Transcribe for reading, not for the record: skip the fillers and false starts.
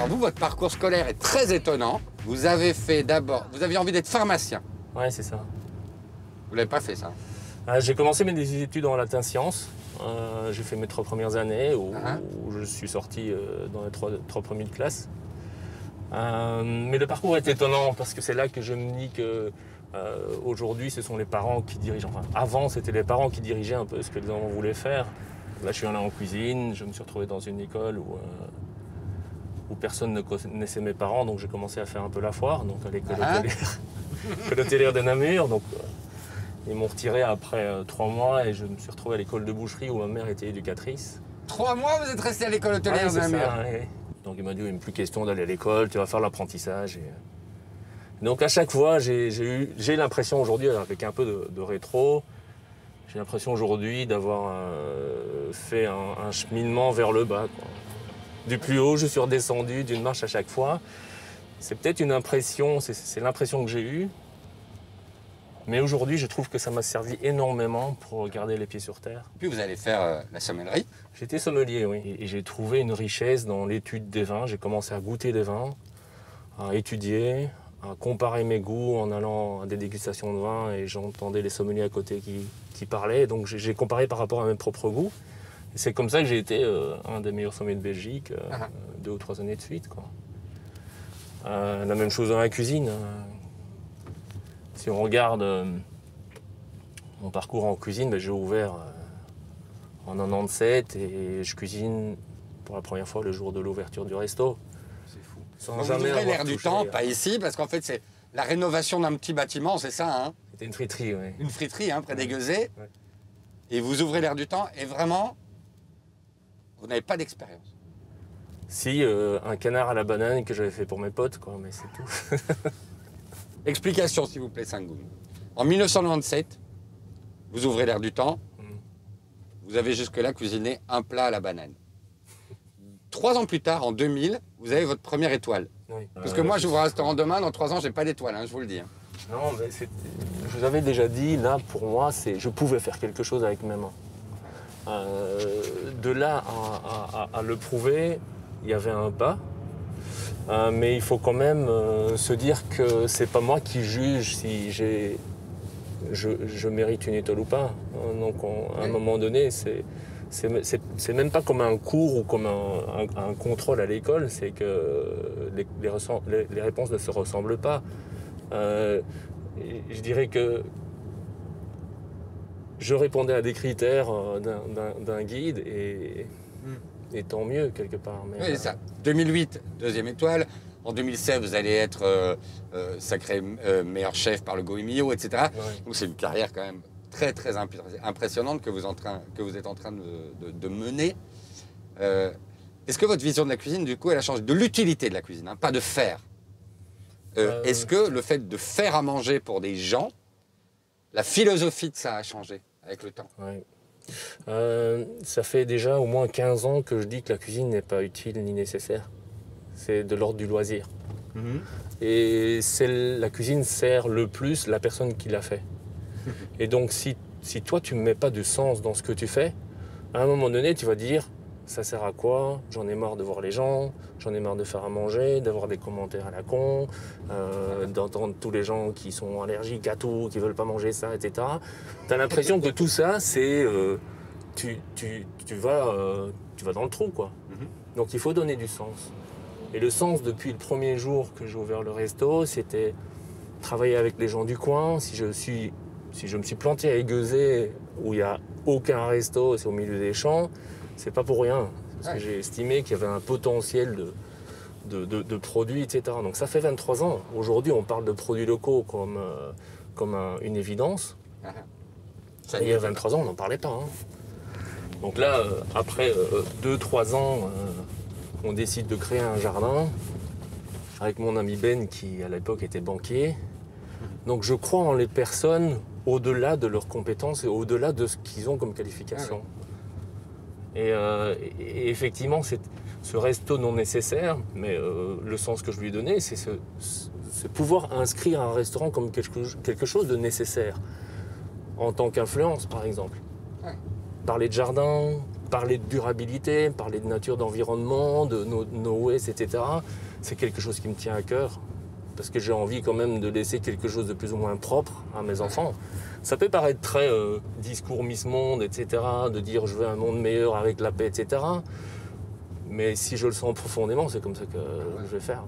Alors vous, votre parcours scolaire est très étonnant. Vous avez fait d'abord, vous aviez envie d'être pharmacien. Ouais, c'est ça. Vous l'avez pas fait ça? J'ai commencé mes études en latin sciences. J'ai fait mes 3 premières années où je suis sorti dans les 3 premières classes. Mais le parcours est étonnant parce que c'est là que je me dis que aujourd'hui ce sont les parents qui dirigent. Enfin, avant c'était les parents qui dirigeaient un peu ce que les enfants voulaient faire. Là je suis allé en cuisine, je me suis retrouvé dans une école où personne ne connaissait mes parents, donc j'ai commencé à faire un peu la foire, donc à l'école hôtelière de Namur. Donc, ils m'ont retiré après 3 mois et je me suis retrouvé à l'école de boucherie où ma mère était éducatrice. 3 mois, vous êtes resté à l'école hôtelière de Namur? Ouais. Donc il m'a dit, il n'est plus question d'aller à l'école, tu vas faire l'apprentissage. Donc à chaque fois, j'ai l'impression aujourd'hui, avec un peu de rétro, j'ai l'impression aujourd'hui d'avoir fait un cheminement vers le bas, quoi. Du plus haut, je suis redescendu d'une marche à chaque fois. C'est peut-être une impression, c'est l'impression que j'ai eue. Mais aujourd'hui, je trouve que ça m'a servi énormément pour garder les pieds sur terre. Puis vous allez faire la sommellerie. J'étais sommelier, oui. Et j'ai trouvé une richesse dans l'étude des vins. J'ai commencé à goûter des vins, à étudier, à comparer mes goûts en allant à des dégustations de vin et j'entendais les sommeliers à côté qui parlaient. Donc j'ai comparé par rapport à mes propres goûts. Et c'est comme ça que j'ai été un des meilleurs sommeliers de Belgique 2 ou 3 années de suite, quoi. La même chose dans la cuisine. Si on regarde mon parcours en cuisine, j'ai ouvert en 97 et je cuisine pour la première fois le jour de l'ouverture du resto. C'est fou. Sans Donc jamais vous ouvrez l'air avoir du touché, temps, pas ici, parce qu'en fait c'est la rénovation d'un petit bâtiment, c'est ça, hein? C'était une friterie, oui. Une friterie, hein, près des Gueusets. Ouais. Et vous ouvrez l'air du temps et vraiment, vous n'avez pas d'expérience. Si, un canard à la banane que j'avais fait pour mes potes, quoi, mais c'est tout. Explication, s'il vous plaît, Sangoum. En 1997, vous ouvrez l'air du temps. Vous avez jusque-là cuisiné un plat à la banane. 3 ans plus tard, en 2000, vous avez votre première étoile. Oui. Parce que moi, j'ouvre un restaurant demain, dans 3 ans, j'ai pas d'étoile, hein, je vous le dis. Hein. Non, mais je vous avais déjà dit, là, pour moi, je pouvais faire quelque chose avec mes mains. De là à le prouver, il y avait un pas. Mais il faut quand même se dire que c'est pas moi qui juge si je mérite une étoile ou pas. Donc à un moment donné, c'est même pas comme un cours ou comme un contrôle à l'école, c'est que les réponses ne se ressemblent pas. Je dirais que je répondais à des critères d'un guide et tant mieux quelque part. Mais, oui, c'est ça. 2008, 2e étoile. En 2016, vous allez être sacré meilleur chef par le Goemio, etc. Ouais. Donc c'est une carrière quand même très très impressionnante que vous êtes en train de mener. Est-ce que votre vision de la cuisine, du coup, elle a changé? De l'utilité de la cuisine, hein, pas de faire. Est-ce que le fait de faire à manger pour des gens, la philosophie de ça a changé avec le temps? Ouais. Ça fait déjà au moins 15 ans que je dis que la cuisine n'est pas utile ni nécessaire. C'est de l'ordre du loisir. Et la cuisine sert le plus la personne qui l'a fait. Et donc si toi tu ne mets pas de sens dans ce que tu fais, à un moment donné tu vas dire ça sert à quoi? J'en ai marre de voir les gens, j'en ai marre de faire à manger, d'avoir des commentaires à la con, d'entendre tous les gens qui sont allergiques à tout, qui veulent pas manger ça, etc. Tu as l'impression que tout ça, c'est... tu vas dans le trou, quoi. Donc il faut donner du sens. Et le sens, depuis le premier jour que j'ai ouvert le resto, c'était travailler avec les gens du coin. Si je me suis planté à Aiguezet, où il n'y a aucun resto, c'est au milieu des champs, c'est pas pour rien. Parce que j'ai estimé qu'il y avait un potentiel de produits, etc. Donc ça fait 23 ans. Aujourd'hui, on parle de produits locaux comme une évidence. Et il y a 23 ans, on n'en parlait pas. Hein. Donc là, après 2-3 ans, on décide de créer un jardin avec mon ami Ben qui, à l'époque, était banquier. Donc je crois en les personnes au-delà de leurs compétences et au-delà de ce qu'ils ont comme qualification. Et effectivement, ce resto non nécessaire, mais le sens que je lui ai donné, c'est pouvoir inscrire un restaurant comme quelque chose de nécessaire. En tant qu'influence, par exemple. Parler de jardin, parler de durabilité, parler de nature, d'environnement, de no waste, etc., c'est quelque chose qui me tient à cœur. Parce que j'ai envie quand même de laisser quelque chose de plus ou moins propre à mes enfants. Ça peut paraître très discours Miss Monde, etc., de dire je veux un monde meilleur avec la paix, etc. Mais si je le sens profondément, c'est comme ça que je vais faire.